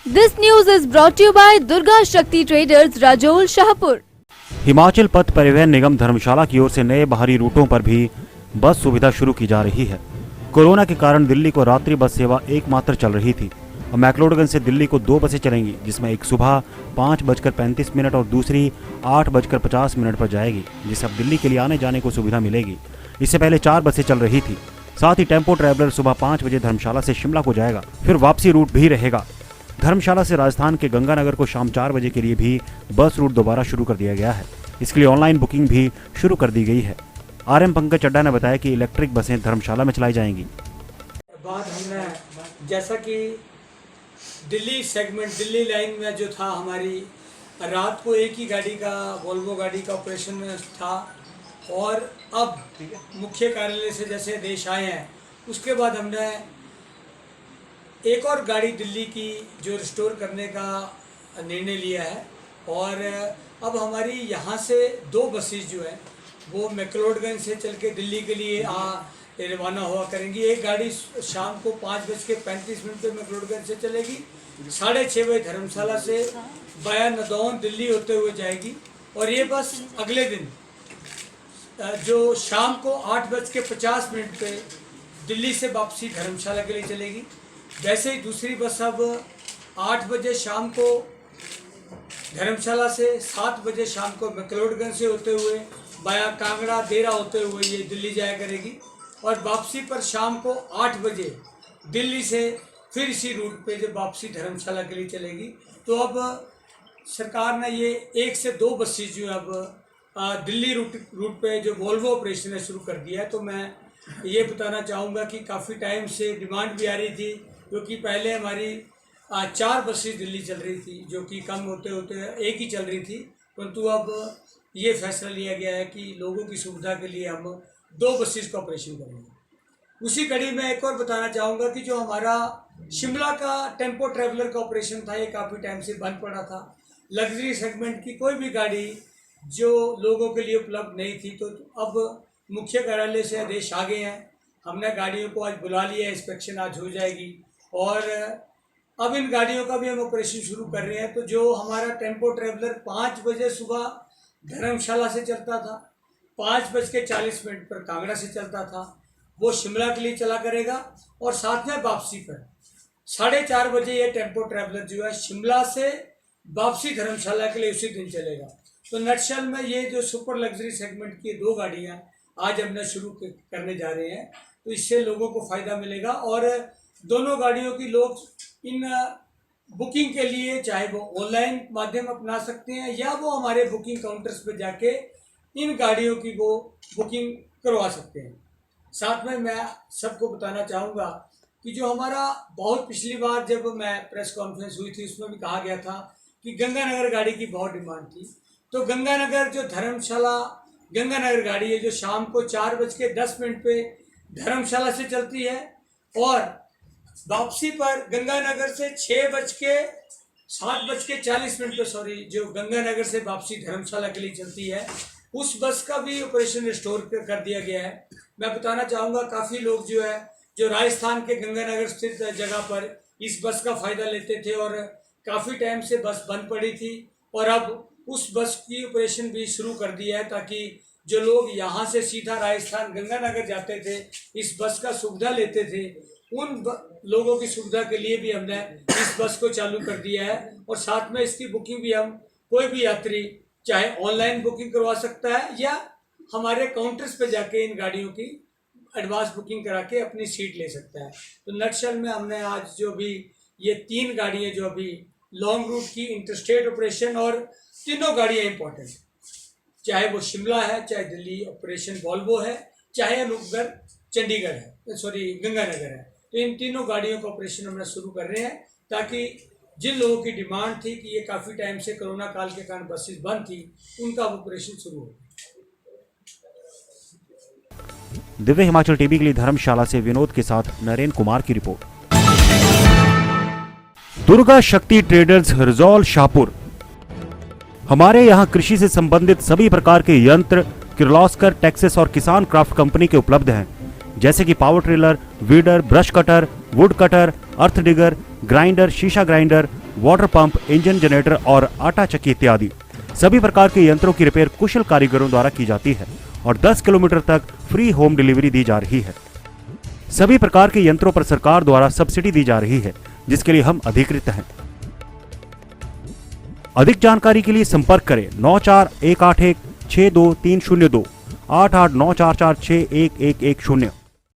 This news is brought to you by Durga Shakti Traders, Rajol, Shahpur. Himachal पथ परिवहन निगम धर्मशाला की ओर से नए बाहरी रूटों पर भी बस सुविधा शुरू की जा रही है। कोरोना के कारण दिल्ली को रात्रि बस सेवा एकमात्र चल रही थी और मैक्लोडगंज से दिल्ली को 2 बसें चलेंगी, जिसमें एक सुबह 5:35 और दूसरी 8:50 पर जाएगी, जिससे अब दिल्ली के लिए आने जाने को सुविधा मिलेगी। इससे पहले 4 बसें चल रही थी। साथ ही टेम्पो ट्रैवलर सुबह 5 बजे धर्मशाला से शिमला को जाएगा, फिर वापसी रूट भी रहेगा। धर्मशाला से राजस्थान के गंगानगर को शाम 4 बजे के लिए भी बस रूट दोबारा शुरू कर दिया गया है। इसके लिए ऑनलाइन बुकिंग भी शुरू कर दी गई है। आरएम पंकज चड्डा ने बताया कि इलेक्ट्रिक बसें धर्मशाला में चलाई जाएंगी। बात हमने जैसा कि दिल्ली सेगमेंट, दिल्ली लाइन में जो था, हमारी रात को एक ही गाड़ी का, वोल्वो गाड़ी का ऑपरेशन था, और अब मुख्य कार्यालय से जैसे आदेश आए हैं, उसके बाद हमने एक और गाड़ी दिल्ली की जो रिस्टोर करने का निर्णय लिया है। और अब हमारी यहाँ से 2 बसेस जो है वो मैक्लोडगंज से चल के दिल्ली के लिए रवाना हुआ करेंगी। एक गाड़ी शाम को 5:35 पे मैक्लोडगंज से चलेगी, 6:30 बजे धर्मशाला से बाया नदौन दिल्ली होते हुए जाएगी, और ये बस अगले दिन जो शाम को 8:50 पे दिल्ली से वापसी धर्मशाला के लिए चलेगी। वैसे ही दूसरी बस अब 8 बजे शाम को धर्मशाला से 7 बजे शाम को मैक्लोडगंज से होते हुए बाया कांगड़ा देरा होते हुए ये दिल्ली जाया करेगी, और वापसी पर शाम को 8 बजे दिल्ली से फिर इसी रूट पे जब वापसी धर्मशाला के लिए चलेगी। तो अब सरकार ने ये 1 से 2 बसेस जो अब दिल्ली रूट पे जो वोल्वो ऑपरेशन है शुरू कर दिया है। तो मैं ये बताना चाहूँगा कि काफ़ी टाइम से डिमांड भी आ रही थी, क्योंकि पहले हमारी 4 बसेस दिल्ली चल रही थी, जो कि कम होते होते एक ही चल रही थी, परंतु अब ये फैसला लिया गया है कि लोगों की सुविधा के लिए हम 2 बसेस का ऑपरेशन करेंगे। उसी कड़ी में एक और बताना चाहूँगा कि जो हमारा शिमला का टेम्पो ट्रैवलर का ऑपरेशन था, ये काफ़ी टाइम से बंद पड़ा था। लग्जरी सेगमेंट की कोई भी गाड़ी जो लोगों के लिए उपलब्ध नहीं थी, तो अब मुख्य कार्यालय से आदेश आ गए हैं। हमने गाड़ियों को आज बुला लिया है, इंस्पेक्शन आज हो जाएगी, और अब इन गाड़ियों का भी हम ऑपरेशन शुरू कर रहे हैं। तो जो हमारा टेम्पो ट्रैवलर 5 बजे सुबह धर्मशाला से चलता था, 5:40 पर कांगड़ा से चलता था, वो शिमला के लिए चला करेगा, और साथ में वापसी पर 4:30 बजे ये टेम्पो ट्रैवलर जो है शिमला से वापसी धर्मशाला के लिए उसी दिन चलेगा। तो नटशल में ये जो सुपर लग्जरी सेगमेंट की 2 गाड़ियाँ आज हमने शुरू करने जा रहे हैं, तो इससे लोगों को फ़ायदा मिलेगा। और दोनों गाड़ियों की लोग इन बुकिंग के लिए चाहे वो ऑनलाइन माध्यम अपना सकते हैं, या वो हमारे बुकिंग काउंटर्स पर जाके इन गाड़ियों की वो बुकिंग करवा सकते हैं। साथ में मैं सबको बताना चाहूँगा कि जो हमारा बहुत पिछली बार जब मैं प्रेस कॉन्फ्रेंस हुई थी, उसमें भी कहा गया था कि गंगानगर गाड़ी की बहुत डिमांड थी। तो गंगानगर जो धर्मशाला गंगानगर गाड़ी है, जो शाम को 4:10 पे धर्मशाला से चलती है, और वापसी पर गंगानगर से 7:40 पे जो गंगानगर से वापसी धर्मशाला के लिए चलती है, उस बस का भी ऑपरेशन रिस्टोर कर दिया गया है। मैं बताना चाहूँगा, काफ़ी लोग जो है जो राजस्थान के गंगानगर स्थित जगह पर इस बस का फ़ायदा लेते थे, और काफ़ी टाइम से बस बंद पड़ी थी, और अब उस बस की ऑपरेशन भी शुरू कर दिया है, ताकि जो लोग यहाँ से सीधा राजस्थान गंगानगर जाते थे, इस बस का सुविधा लेते थे, उन लोगों की सुविधा के लिए भी हमने इस बस को चालू कर दिया है। और साथ में इसकी बुकिंग भी हम, कोई भी यात्री चाहे ऑनलाइन बुकिंग करवा सकता है, या हमारे काउंटर्स पे जाके इन गाड़ियों की एडवांस बुकिंग करा के अपनी सीट ले सकता है। तो नटशल में हमने आज जो भी ये 3 गाड़ियाँ जो अभी लॉन्ग रूट की इंटरस्टेट ऑपरेशन, और तीनों गाड़ियाँ इंपॉर्टेंट, चाहे वो शिमला है, चाहे दिल्ली ऑपरेशन वॉल्वो है, चाहे अनूपगढ़ चंडीगढ़ है, गंगानगर है, तो इन तीनों गाड़ियों का ऑपरेशन हम शुरू कर रहे हैं, ताकि जिन लोगों की डिमांड थी कि ये काफ़ी टाइम से कोरोना काल के कारण बसेस बंद थी, उनका ऑपरेशन शुरू हो। दिव्य हिमाचल टीवी के लिए धर्मशाला से विनोद के साथ नरेंद्र कुमार की रिपोर्ट। दुर्गा शक्ति ट्रेडर्स, रिजॉल, शाहपुर। हमारे यहाँ कृषि से संबंधित सभी प्रकार के यंत्र किर्लोस्कर, टेक्सास और किसान क्राफ्ट कंपनी के उपलब्ध हैं, जैसे कि power trailer, weeder, brush cutter, wood cutter, earth digger, grinder, शीशा grinder, water pump, engine, generator और आटा चक्की इत्यादि सभी प्रकार के यंत्रों की रिपेयर कुशल कारीगरों द्वारा की जाती है और 10 किलोमीटर तक फ्री होम डिलीवरी दी जा रही है। सभी प्रकार के यंत्रों पर सरकार द्वारा सब्सिडी दी जा रही है, जिसके लिए हम अधिकृत हैं। अधिक जानकारी के लिए संपर्क करें 9418162302 8894461110।